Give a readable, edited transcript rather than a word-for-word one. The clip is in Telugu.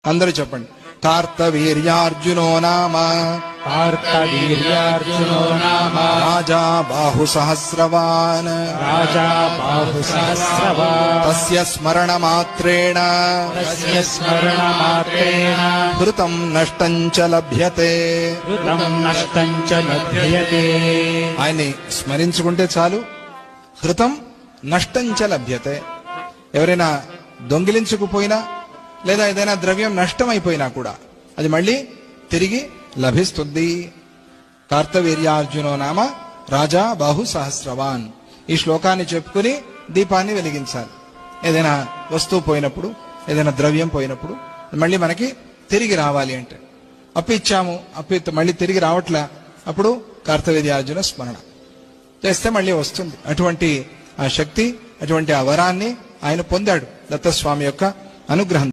అందరూ చెప్పండి. కార్తవీర్యార్జునో నామ రాజా బాహు సహస్రవాన్ తస్య స్మరణ మాత్రేణ హృతం నష్టం చ లభ్యతే. ఆయన్ని స్మరించుకుంటే చాలు, హృతం నష్టం చ లభ్యతే. ఎవరైనా దొంగిలించుకుపోయినా లేదా ఏదైనా ద్రవ్యం నష్టమైపోయినా కూడా అది మళ్ళీ తిరిగి లభిస్తుంది. కార్తవీర్యార్జునో నామ రాజా బాహు సహస్రవాన్. ఈ శ్లోకాన్ని చెప్పుకుని దీపాన్ని వెలిగించాలి. ఏదైనా వస్తువు పోయినప్పుడు, ఏదైనా ద్రవ్యం పోయినప్పుడు మళ్ళీ మనకి తిరిగి రావాలి అంటే, అప్పు ఇచ్చాము, అప్పు మళ్ళీ తిరిగి రావట్లే, అప్పుడు కార్తవీర్యార్జున స్మరణ చేస్తే మళ్ళీ వస్తుంది. అటువంటి ఆ శక్తి, అటువంటి ఆ వరాన్ని ఆయన పొందాడు దత్తస్వామి యొక్క అనుగ్రహం.